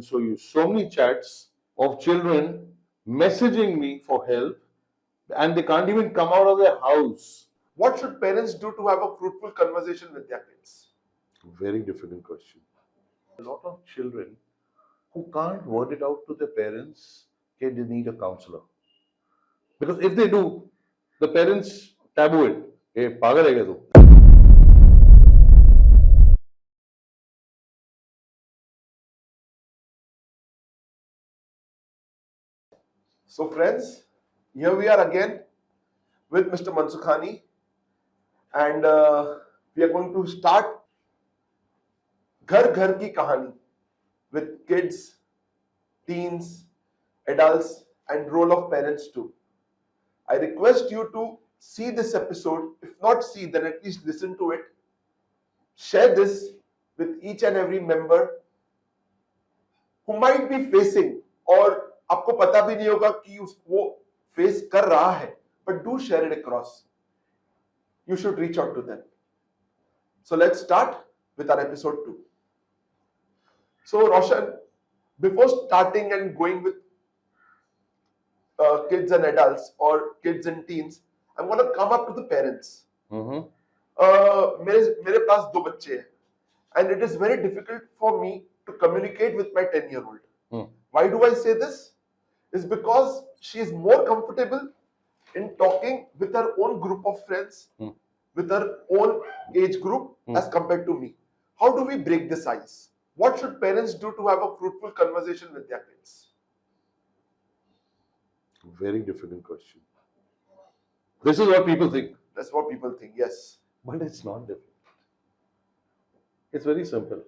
can show you so many chats of children messaging me for help, and they can't even come out of their house. What should parents do to have a fruitful conversation with their kids? Very difficult question. A lot of children who can't word it out to their parents, okay, they need a counselor. Because if they do, the parents taboo it. Hey, pagal hai kya tu? So friends, here we are again with Mr. Mansukhani, and we are going to start Ghar Ghar Ki Kahani with kids, teens, adults, and role of parents too. I request you to see this episode. If not see, then at least listen to it. Share this with each and every member who might be facing, और आपको पता भी नहीं होगा कि वो face कर रहा है, but do share it across. You should reach out to them. So let's start with our episode 2. So Roshan, before starting and going with kids and adults or kids and teens, I'm going to come up to the parents. मेरे पास 2 बच्चे हैं, and it is very difficult for me to communicate with my 10-year-old. Why do I say this? Is because she is more comfortable in talking with her own group of friends, with her own age group as compared to me. How do we break this ice? What should parents do to have a fruitful conversation with their kids? Very difficult question. This is what people think. That's what people think, yes. But it's not difficult. It's very simple.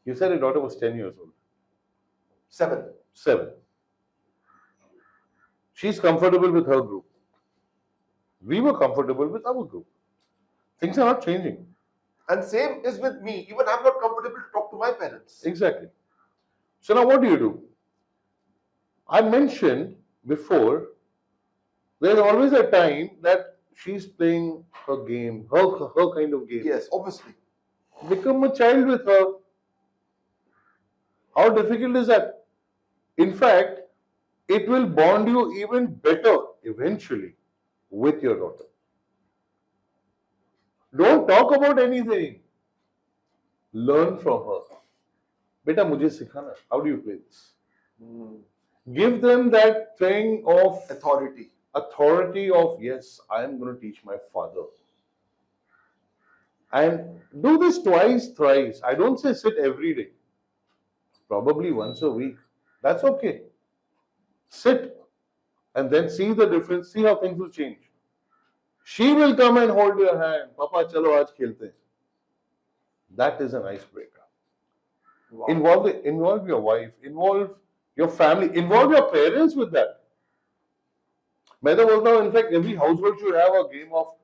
You said your daughter was 10 years old. 7. 7. She's comfortable with her group. We were comfortable with our group. Things are not changing. And same is with me. Even I'm not comfortable to talk to my parents. Exactly. So now what do? I mentioned before, there's always a time that she's playing her game, her kind of game. Yes, obviously. Become a child with her. How difficult is that? In fact, it will bond you even better eventually with your daughter. Don't talk about anything. Learn from her. Beta, mujhe sikhana. How do you play this? Give them that thing of authority. Authority of, yes, I am going to teach my father. And do this twice, thrice. I don't say sit every day. Probably once a week. That's okay. Sit and then see the difference, see how things will change. She will come and hold your hand. Papa, chalo aaj khelte hain. That is an icebreaker. Wow. Involve your wife, involve your family, involve your parents with that. मैं तो बोलता हूँ, in fact, every household should have a game of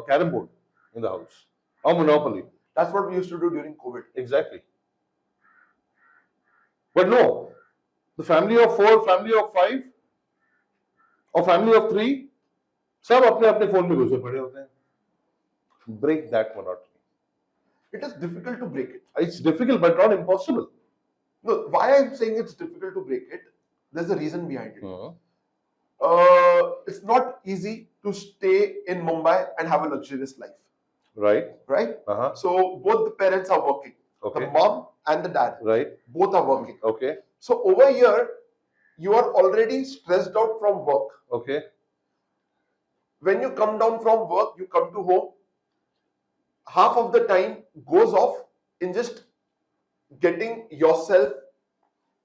carrom board in the house or Monopoly. That's what we used to do during COVID. Exactly. But no, the family of 4, family of 5, or family of 3, सब अपने अपने phone में घुसे पड़े होते हैं. Break that monotony. It is difficult to break it. It's difficult, but not impossible. No, why I'm saying it's difficult to break it, there's a reason behind it. It's not easy to stay in Mumbai and have a luxurious life. Right. Right? So both the parents are working. Okay. The mom and the dad. Right. Both are working. Okay. So over here, you are already stressed out from work. Okay. When you come down from work, you come to home, half of the time goes off in just getting yourself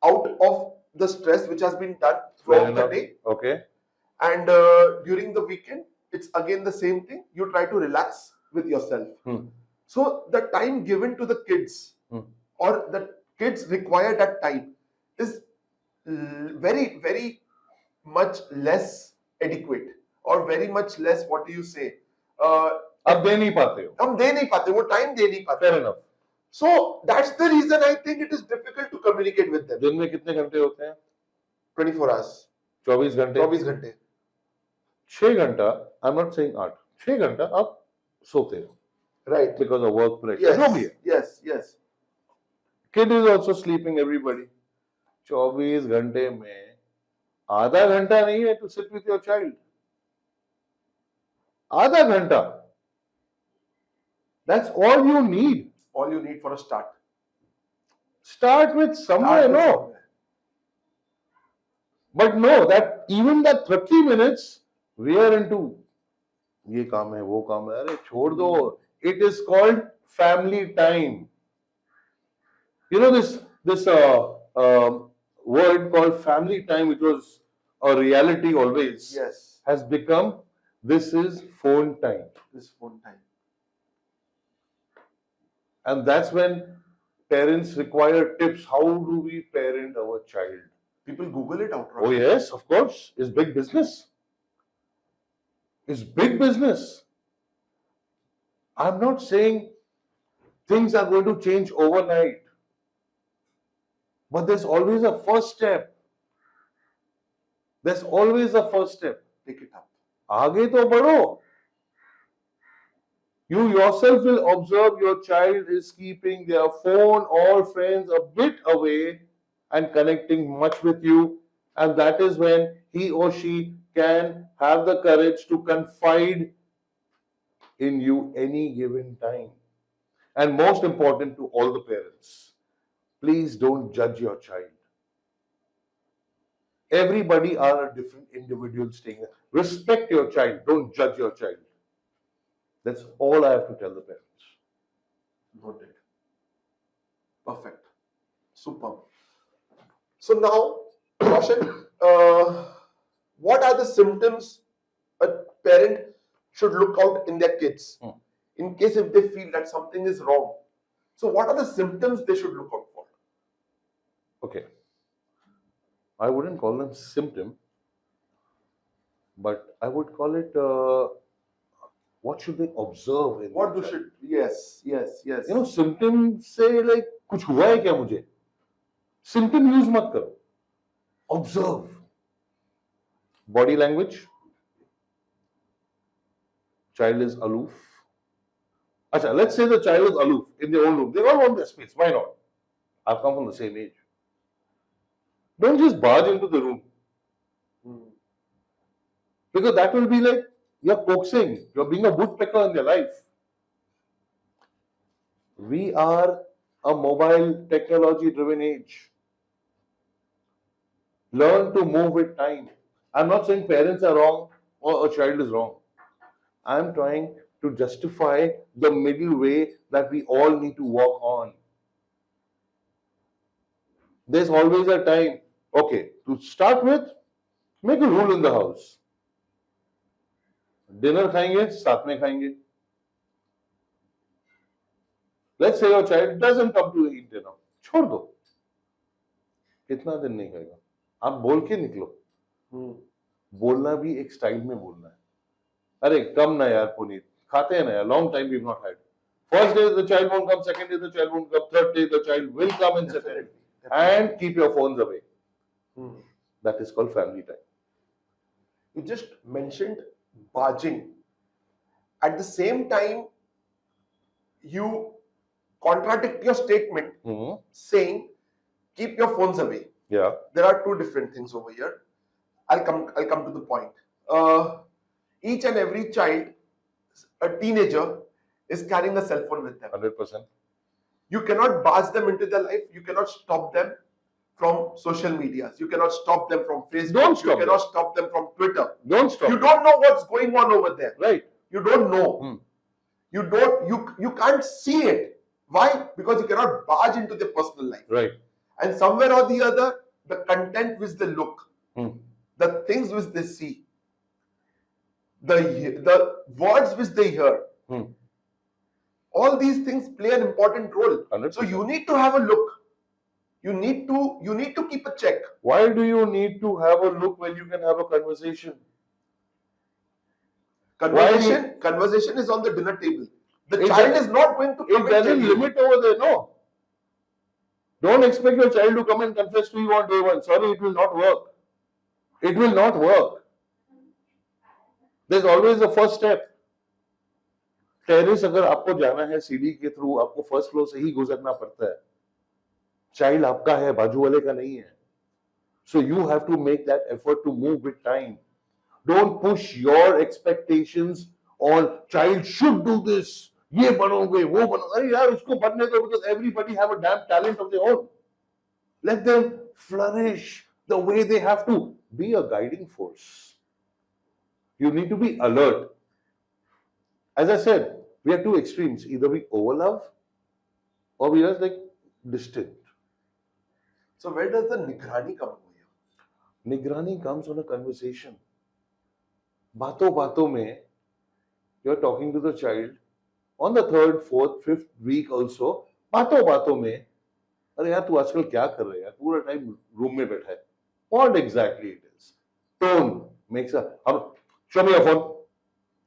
out of the stress which has been done throughout the day. Okay. And during the weekend, it's again the same thing. You try to relax with yourself. So the time given to the kids or the kids require that time is very, very much less adequate or very much less, what do you say? आप दे नहीं पाते हो. हम दे नहीं पाते, वो time दे नहीं पाते. Fair enough. So that's the reason I think it is difficult to communicate with them. दिन में कितने घंटे होते हैं? 24 hours. 24 घंटे. 24 घंटे. 6 घंटा, I'm not saying 8. 6 घंटा आप सोते हो. Right. Because of work pressure. Yes. No, yes. Yes. Kid is also sleeping, everybody. 24 घंटे में आधा घंटा नहीं है to sit with your child. आधा घंटा. That's all you need. All you need for a start. Start with somewhere, Start with no. somewhere. But no, that even that 30 minutes, we are into ये काम है वो काम है अरे छोड़ दो. It is called family time. You know this word called family time, which was a reality always, Yes. has become this is phone time. This phone time. And that's when parents require tips. How do we parent our child? People Google it out. Oh yes, of course. It's big business. It's big business. I'm not saying things are going to change overnight. But there's always a first step. There's always a first step. Pick it up. आगे तो बढ़ो. You yourself will observe your child is keeping their phone or friends a bit away and connecting much with you. And that is when he or she can have the courage to confide in you any given time. And most important to all the parents, please don't judge your child. Everybody are a different individual staying there. Respect your child. Don't judge your child. That's all I have to tell the parents. Noted. Perfect. Superb. So now, Roshan, what are the symptoms a parent should look out in their kids in case if they feel that something is wrong? So what are the symptoms they should look out for? Okay. I wouldn't call them symptom, but I would call it what should they observe in What their do child? should yes. You know, symptom say like कुछ हुआ है क्या मुझे? Symptom use मत करो. Observe. Body language. Child is aloof. Acha, let's say the child is aloof in their own room. They all want their space. Why not? I've come from the same age. Don't just barge into the room. Because that will be like you're coaxing, you're being a woodpecker in their life. We are a mobile technology driven age. Learn to move with time. I'm not saying parents are wrong or a child is wrong. I'm trying to justify the middle way that we all need to walk on. There's always a time. Okay, to start with, make a rule in the house. Dinner खाएंगे, साथ में खाएंगे. Let's say your child doesn't come to eat dinner. छोड़ दो. कितना दिन नहीं खाएगा? आप बोल के निकलो. बोलना भी एक स्टाइल में बोलना है. अरे कम ना यार पुनीत. खाते हैं ना यार. Long time we've not had. First day the child won't come. Second day the child won't come. Third day the child will come and sit in. And keep your phones away. That is called family time. You just mentioned barging. At the same time, you contradict your statement saying keep your phones away. Yeah. There are two different things over here. I'll come to the point. Each and every child, a teenager, is carrying a cell phone with them. 100%. You cannot barge them into their life. You cannot stop them from social medias. You cannot stop them from Facebook. Don't stop you cannot them. stop them from Twitter. Don't stop. You don't know what's going on over there. Right. You don't know. You can't see it. Why? Because you cannot barge into their personal life. Right. And somewhere or the other, the content which they look, the things which they see, the words which they hear, all these things play an important role. 100%. So you need to have a look. You need to keep a check. Why do you need to have a look when you can have a conversation? Conversation is on the dinner table. The child is not going to come It doesn't limit over there, no. Don't expect your child to come and confess to you on day one. Sorry, it will not work. It will not work. There's always a first step. Terrace अगर आपको जाना है सीढ़ी के through आपको first floor से ही गुजरना पड़ता है. चाइल्ड आपका है, बाजू वाले का नहीं है. So you have to make that effort to move with time. Don't push your expectations on child should do this. ये बनोगे वो बनो अरे यार उसको बनने दो because everybody have a damn talent of their own. Let them flourish the way they have to. Be a guiding force. You need to be alert. As I said, we are two extremes. Either we overlove or we are like distant. So where does the nigrani come from here? Nigrani comes on a conversation. बातों बातों में you are talking to the child on the third, fourth, fifth week also. बातों बातों में अरे यार तू आजकल क्या कर रहा है यार पूरा टाइम रूम में बैठा है. What exactly it is? Tone makes a. अब show me your phone.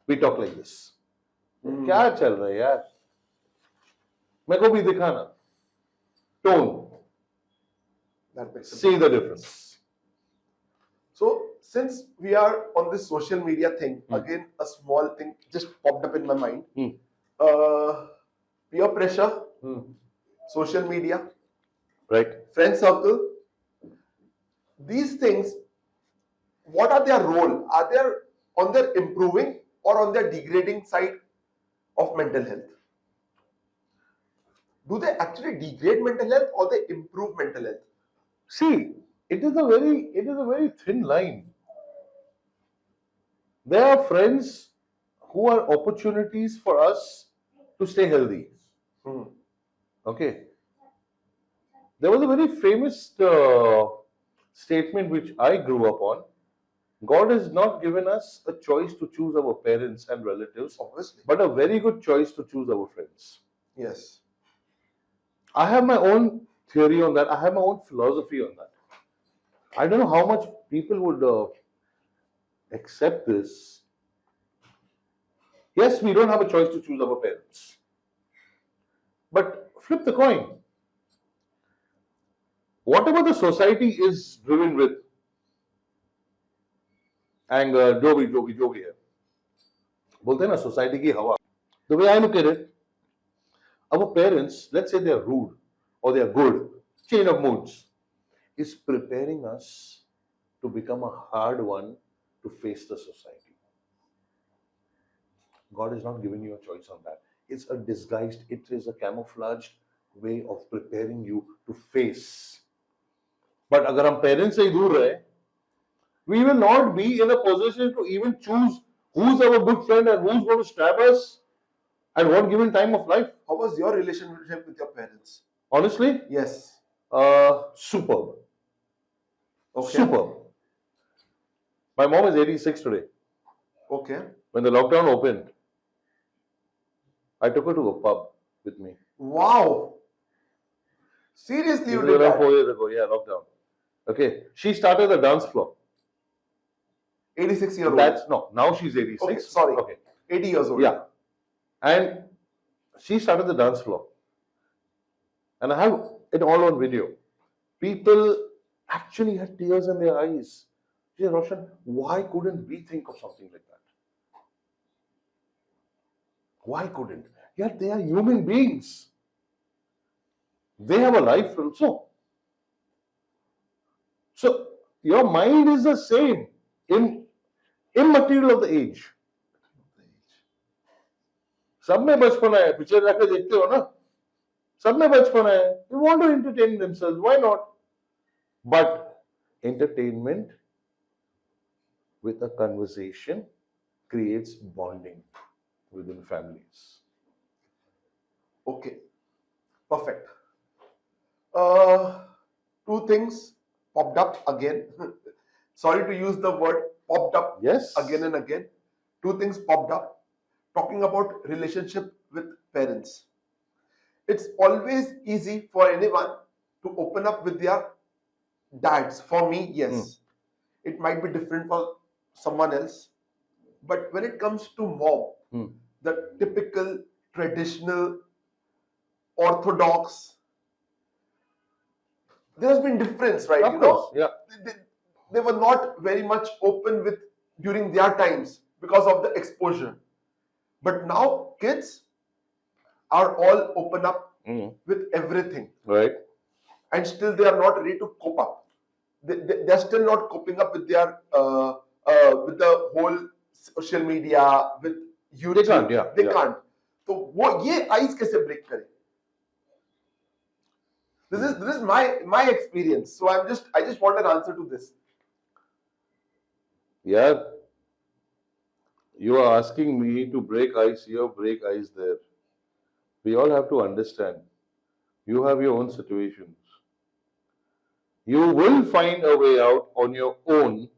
We talk like this. क्या चल रहा है यार? मेरे को भी दिखाना. Tone. That makes sense. See the difference. So since we are on this social media thing, again a small thing just popped up in my mind. Peer pressure, social media, Right. friend circle. These things, what are their role? Are they on their improving or on their degrading side of mental health? Do they actually degrade mental health or they improve mental health? See, it is a very thin line. There are friends who are opportunities for us to stay healthy. Okay. There was a very famous statement which I grew up on. God has not given us a choice to choose our parents and relatives, Obviously. but a very good choice to choose our friends. Yes. I have my own theory on that. I have my own philosophy on that. I don't know how much people would accept this. Yes, we don't have a choice to choose our parents. But flip the coin. Whatever the society is driven with, anger, जो भी है, बोलते हैं ना society की हवा. The way I look at it, our parents, let's say they are rude or they are good, chain of moods, is preparing us to become a hard one to face the society. God has not given you a choice on that. It's a disguised, it is a camouflaged way of preparing you to face. But अगर हम parents से ही दूर रहे, we will not be in a position to even choose who's our good friend and who's going to stab us at what given time of life. How was your relationship with your parents? Honestly, Yes. superb. Okay. Superb. My mom is 86 today. Okay. When the lockdown opened, I took her to a pub with me. Wow. Seriously, This you is did around that? 4 years ago. Yeah, lockdown. Okay. She started the dance floor. 86-year-old. That's no. Now she's 86. Okay, sorry. Okay. 80 years old. Yeah. And she started the dance floor. And I have it all on video. People actually had tears in their eyes. She said, Roshan, why couldn't we think of something like that? Why couldn't? Yet they are human beings. They have a life also. So your mind is the same in immaterial of the age. सब में बचपना है picture जाके देखते हो ना सब में बचपना है you want to entertain themselves why not but entertainment with a conversation creates bonding within families. Okay. Perfect. Two things popped up again. Sorry to use the word popped up Yes. again and again. Two things popped up. Talking about relationship with parents. It's always easy for anyone to open up with their dads. For me, yes. It might be different for someone else. But when it comes to mom, the typical, traditional, orthodox, there's been difference, right? Of course, yeah. They were not very much open with during their times because of the exposure. But now kids are all open up with everything. Right. And still they are not ready to cope up. they're still not coping up with their with the whole social media, with YouTube. They can't, yeah, They yeah. can't. तो वो ये ice कैसे break करे? This is my experience. So I just want an answer to this. Yeah, you are asking me to break ice here, break ice there. We all have to understand. You have your own situations. You will find a way out on your own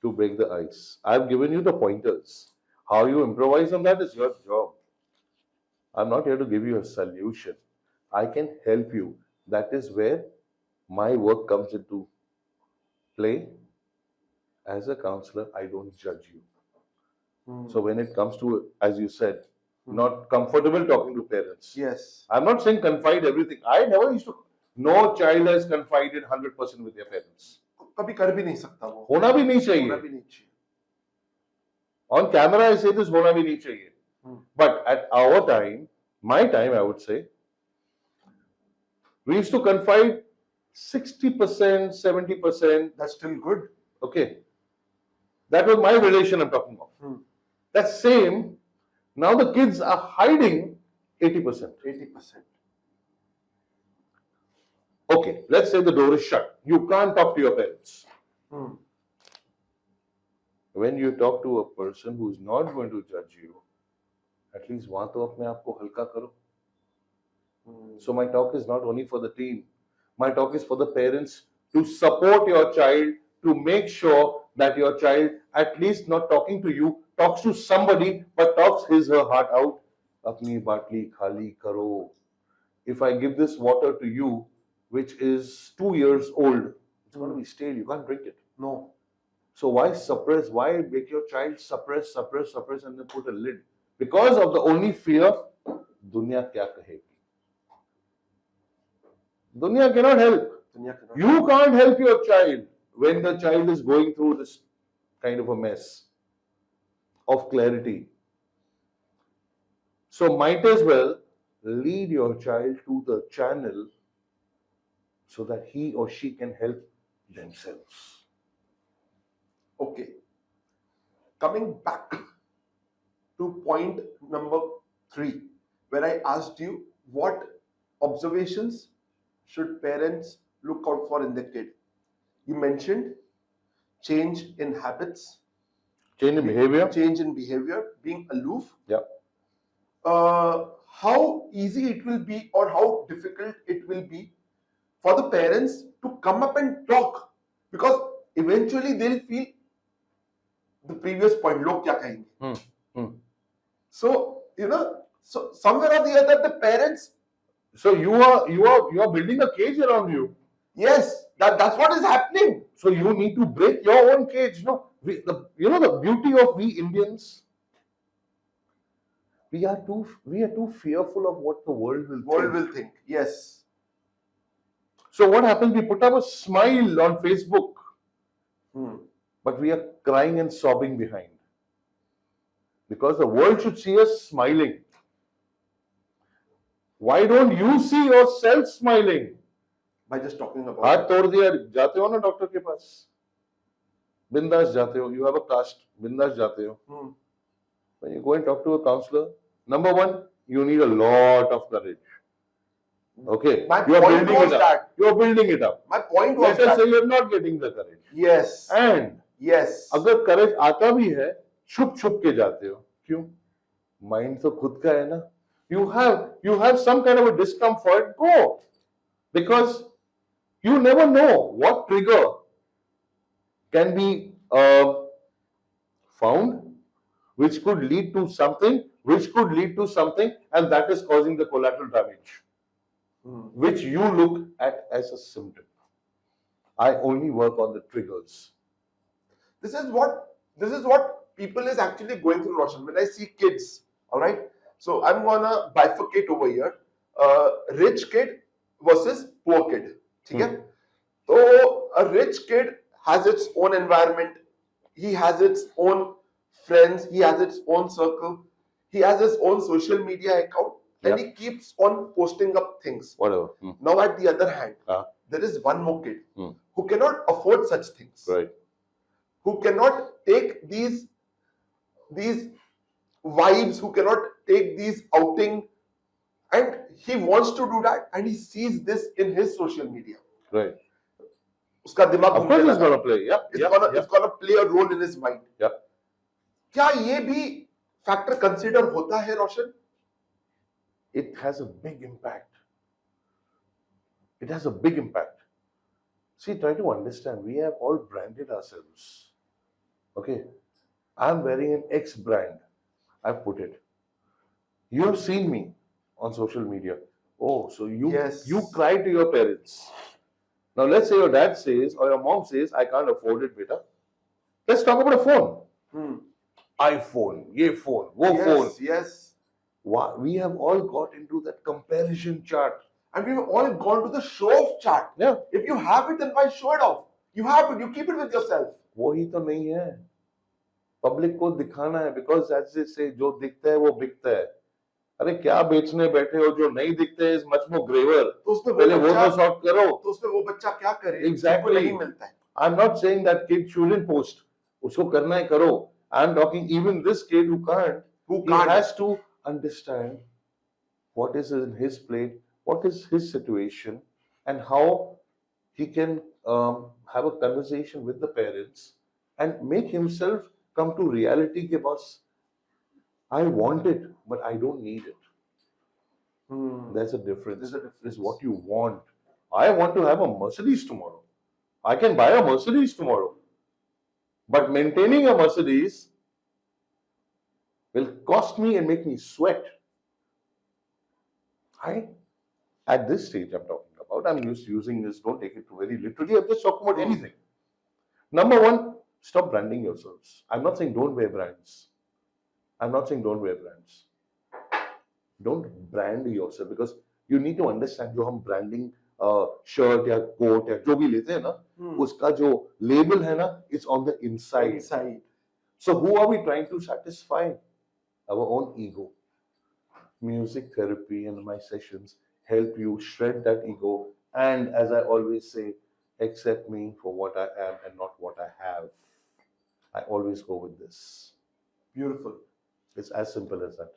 to break the ice. I've given you the pointers. How you improvise on that is your job. I'm not here to give you a solution. I can help you. That is where my work comes into play. As a counselor, I don't judge you. So when it comes to, as you said, not comfortable talking to parents. Yes. I'm not saying confide everything. I never used to. No child has confided 100% with their parents. कभी कर भी नहीं सकता वो. होना भी नहीं चाहिए. होना भी नहीं चाहिए. On camera, I say this होना भी नहीं चाहिए. But at our time, my time, I would say, we used to confide 60%, 70%. That's still good. Okay. That was my relation I'm talking about. That's same. Now the kids are hiding 80%. 80%. Okay, let's say the door is shut. You can't talk to your parents. When you talk to a person who's not going to judge you, at least वहाँ तो अपने आप को हल्का करो. So my talk is not only for the teen. My talk is for the parents to support your child, to make sure that your child, at least not talking to you, talks to somebody, but talks his her heart out. Apni baatli khali karo. If I give this water to you, which is 2 years old, it's going to be stale. You can't drink it. No. So why suppress? Why make your child suppress, and then put a lid? Because of the only fear, dunya kya kahegi? Dunya cannot help. You can't help your child when the child is going through this kind of a mess of clarity. So might as well lead your child to the channel so that he or she can help themselves. Okay. Coming back to point number 3, where I asked you what observations should parents look out for in the kid. You mentioned change in habits, change in behavior, being aloof. Yeah. How easy it will be or how difficult it will be for the parents to come up and talk, because eventually they'll feel the previous point, log kya kahenge. So so somewhere or the other the parents. So you are building a cage around you. Yes, that's what is happening. So you need to break your own cage. No, the beauty of we Indians. We are too fearful of what the world will think. Yes. So what happens? We put up a smile on Facebook, but we are crying and sobbing behind, because the world should see us smiling. Why don't you see yourself smiling? By just talking about हाथ तोड़ दिया, जाते हो ना doctor के पास, बिंदास जाते हो. You have a cast, बिंदास जाते हो. When you go and talk to a counselor, number one, you need a lot of courage. Okay, you are building it up. You are building it up. My point was let us say you are not getting the courage. Yes. And yes, अगर courage आता भी है, छुप छुप के जाते हो. क्यों? Mind तो खुद का है ना. You have some kind of a discomfort. Go, because you never know what trigger can be found, which could lead to something, and that is causing the collateral damage, which you look at as a symptom. I only work on the triggers. This is what people is actually going through, Roshan. When I see kids, all right. So I'm gonna bifurcate over here. Rich kid versus poor kid. Okay? So a rich kid has its own environment. He has its own friends. He has its own circle. He has his own social media account, and he keeps on posting up things. Whatever. Now, at the other hand, there is one more kid Hmm. who cannot afford such things, Right. who cannot take these vibes, who cannot take these outing, and he wants to do that, and he sees this in his social media. Right. उसका दिमाग Of घूमने course, it's लगा. gonna play. Yeah. It's gonna play a role in his mind. Yeah. क्या ये भी factor consider होता है रोशन? It has a big impact. It has a big impact. See, try to understand. We have all branded ourselves. Okay. I'm wearing an X brand. I've put it. You have seen me on social media. Oh, so Yes. you cry to your parents. Now let's say your dad says or your mom says, I can't afford it, beta. Let's talk about a phone. Hmm. iPhone, ye phone, wo phone. Yes. We have all got into that comparison chart. And we've all gone to the show-off chart. Yeah. If you have it, then why show it off? You have it. You keep it with yourself. वही तो नहीं है. Public को दिखाना है because as they say जो दिखता है वो बिकता है. अरे क्या बेचने बैठे हो जो नहीं दिखते है is much more graver. तो उसमें पहले वो तो सॉर्ट करो. तो उसमें वो बच्चा क्या करे? Exactly. जिसको नहीं मिलता है. I'm not saying that kid shouldn't post. उसको करना है करो. I'm talking even this kid who can't. He has to understand what is in his plate, what is his situation, and how he can have a conversation with the parents and make himself come to reality ke boss, I want it, but I don't need it. There's a difference. It's what you want. I want to have a Mercedes tomorrow. I can buy a Mercedes tomorrow. But maintaining a Mercedes will cost me and make me sweat. At this stage I'm talking about, I'm just using this, don't take it very literally, I'm just talking about anything. Number one, stop branding yourselves. I'm not saying don't wear brands. Don't brand yourself because you need to understand जो हम branding shirt या coat या जो भी लेते हैं ना, उसका जो label है ना, it's on the inside. So who are we trying to satisfy? Our own ego. Music therapy and my sessions help you shred that ego, and as I always say, accept me for what I am and not what I have. I always go with this. Beautiful. It's as simple as that.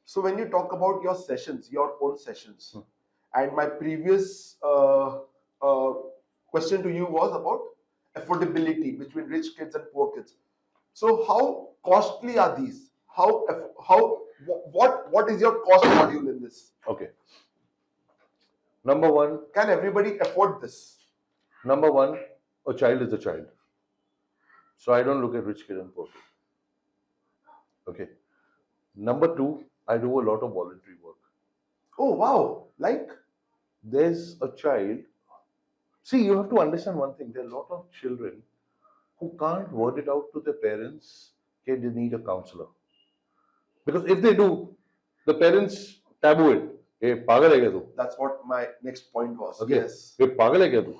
So when you talk about your sessions, your own sessions, and my previous question to you was about affordability between rich kids and poor kids. So how costly are these? What is your cost module in this? Okay. Number one, can everybody afford this? Number one, a child is a child. So I don't look at rich kid and poor kid. Okay. Number two, I do a lot of voluntary work. Oh wow! Like there's a child. See, you have to understand one thing. There are a lot of children who can't word it out to their parents that they need a counselor. Because if they do, the parents taboo it. Hey, pagal hai kya tu? That's what my next point was. Okay. Yes. Hey, pagal hai kya tu?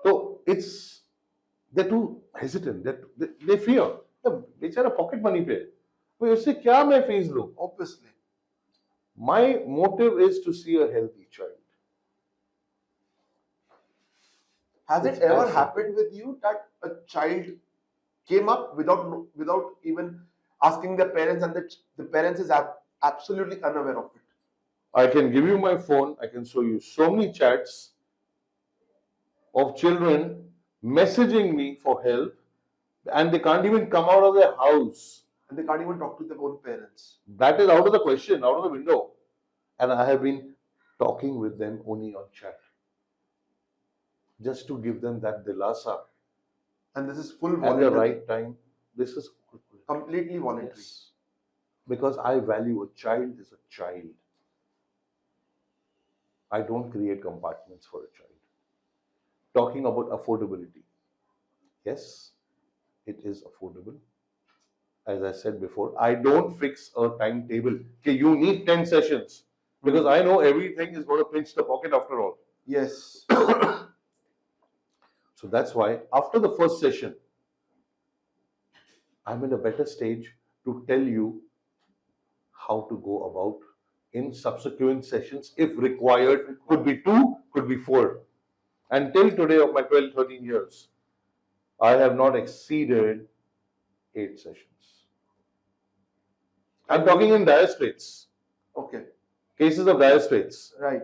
So they're too hesitant. They fear. बेचारा pocket money पे. तो उससे क्या मैं fees लूँ? Obviously. My motive is to see a healthy child. Has it ever happened with you that a child came up without even asking the parents, and the parents is absolutely unaware of it? I can give you my phone. I can show you so many chats of children messaging me for help, and they can't even come out of their house. And they can't even talk to their own parents. That is out of the question, out of the window. And I have been talking with them only on chat. Just to give them that dilasa. And this is full voluntary. At the right time. This is completely voluntary. Yes. Because I value a child is a child. I don't create compartments for a child. Talking about affordability. Yes, it is affordable. As I said before, I don't fix a timetable. Okay, you need 10 sessions. Because I know everything is going to pinch the pocket after all. Yes. So that's why after the first session, I'm in a better stage to tell you how to go about in subsequent sessions if required. Could be 2, could be 4. Until today of my 12, 13 years, I have not exceeded 8 sessions. I'm talking in dire straits. Okay. Cases of dire straits. Right.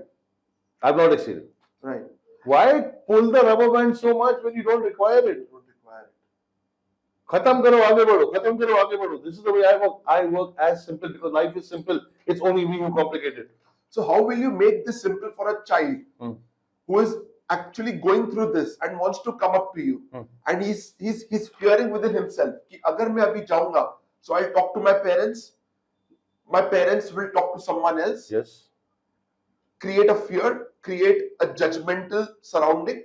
I've not exceeded. Right. Why pull the rubber band so much when you don't require it? Don't require it. खत्म करो आगे बढ़ो, खत्म करो आगे बढ़ो. This is the way I work. I work as simple because life is simple. It's only me who complicate it. So how will you make this simple for a child who is actually going through this and wants to come up to you and he's fearing within himself कि अगर मैं अभी जाऊंगा, so I'll talk to my parents will talk to someone else. Yes. Create a fear, create a judgmental surrounding.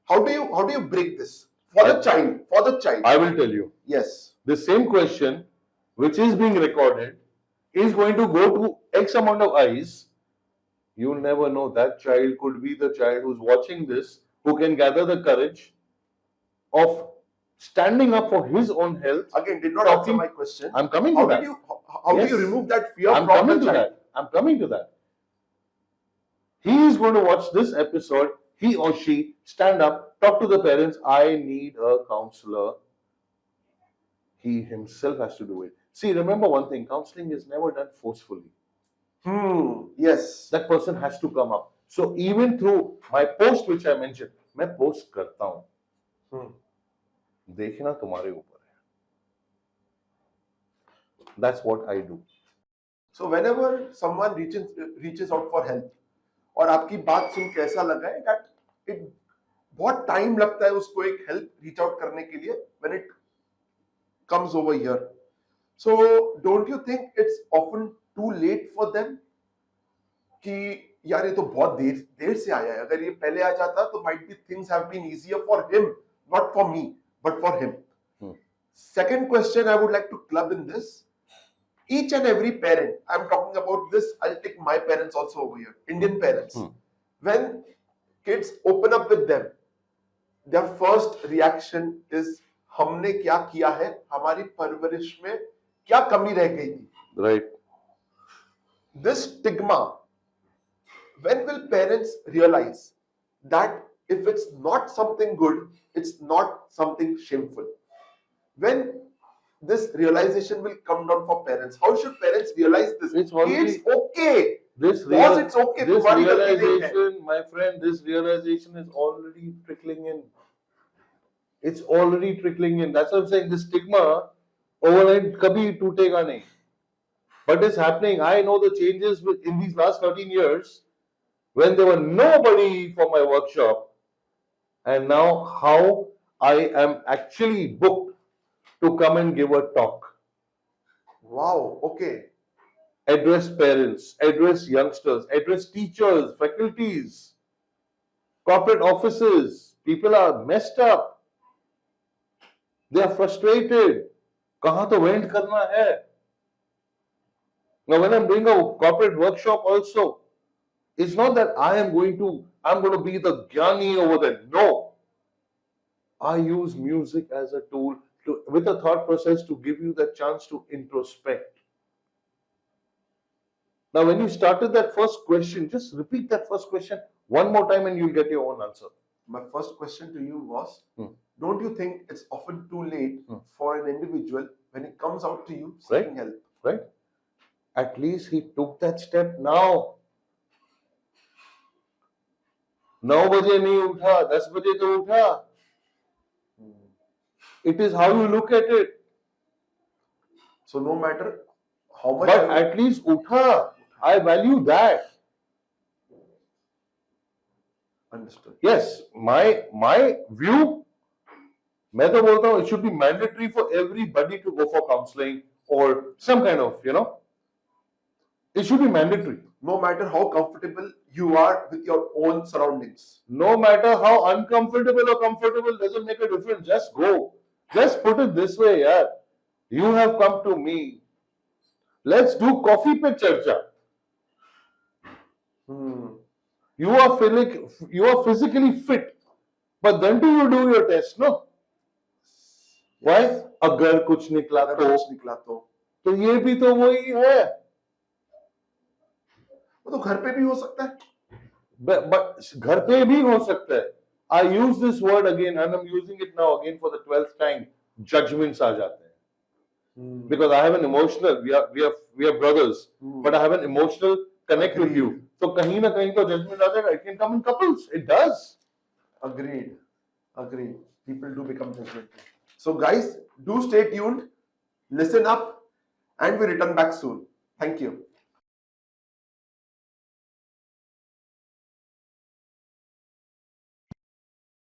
How do you break this for the child? I will tell you. Yes. The same question which is being recorded is going to go to X amount of eyes. You never know. That child could be the child who's watching this, who can gather the courage of standing up for his own health. Again, did not answer my question. I'm coming to that. How do you remove that fear I'm from coming the to child? that. I'm coming to that. He is going to watch this episode. He or she stand up, talk to the parents. I need a counselor. He himself has to do it. See, remember one thing: counseling is never done forcefully. Yes. That person has to come up. So even through my post which I mentioned, मैं post करता हूँ. देखना तुम्हारे ऊपर है. That's what I do. So whenever someone reaches out for help, और आपकी बात सुन के ऐसा लगा है that it बहुत टाइम लगता है उसको एक हेल्प रीच आउट करने के लिए when it comes over here. So don't you think it's often too late for them कि यार ये तो बहुत देर से आया है, अगर ये पहले आ जाता तो might be things have been easier for him, not for me, but for him. Second question I would like to club in this. Each and every parent, I'm talking about this, I'll take my parents also over here, Indian parents. When kids open up with them, their first reaction is हमने क्या किया है, हमारी परवरिश में क्या कमी रह गई थी. Right. This stigma, when will parents realize that if it's not something good, it's not something shameful? When this realization will come down for parents? How should parents realize this? It's okay. This it's okay. This realization, my friend, this realization is already trickling in. It's already trickling in. That's what I'm saying. This stigma overnight kabhi tootega nahi. But it's happening. I know the changes in these last 13 years when there were nobody for my workshop, and now how I am actually booked to come and give a talk. Wow, okay. Address parents, address youngsters, address teachers, faculties, corporate offices. People are messed up. They are frustrated. कहाँ तो vent करना है? Now when I'm doing a corporate workshop also, it's not that I'm going to be the Jnani over there. No. I use music as a tool with a thought process to give you the chance to introspect. Now, when you started that first question, just repeat that first question one more time and you'll get your own answer. My first question to you was, don't you think it's often too late for an individual when it comes out to you seeking help? Right. At least he took that step now. 9 बजे नहीं उठा, 10 बजे तो उठा. It is how you look at it. So no matter how much, but at least utha. I value that. Understood. Yes, my view, मैं तो बोलता हूँ, it should be mandatory for everybody to go for counseling or some kind of, it should be mandatory. No matter how comfortable you are with your own surroundings. No matter how uncomfortable or comfortable, doesn't make a difference. Just go. Just put it this way, yaar. You have come to me. Let's do coffee pe charcha. You are physically fit, but then do you do your test, no? Why? अगर कुछ निकला तो ये भी तो वही है. तो घर पे भी हो सकता है. but घर पे भी हो सकता है. I use this word again and I'm using it now again for the 12th time. Judgments आ जाते हैं. Because I have an emotional, we are brothers, but I have an emotional connect with you. तो कहीं ना कहीं तो judgment आ जाएगा. It can come in couples. It does. Agreed. People do become judgmental. So guys, do stay tuned, listen up, and we return back soon. Thank you.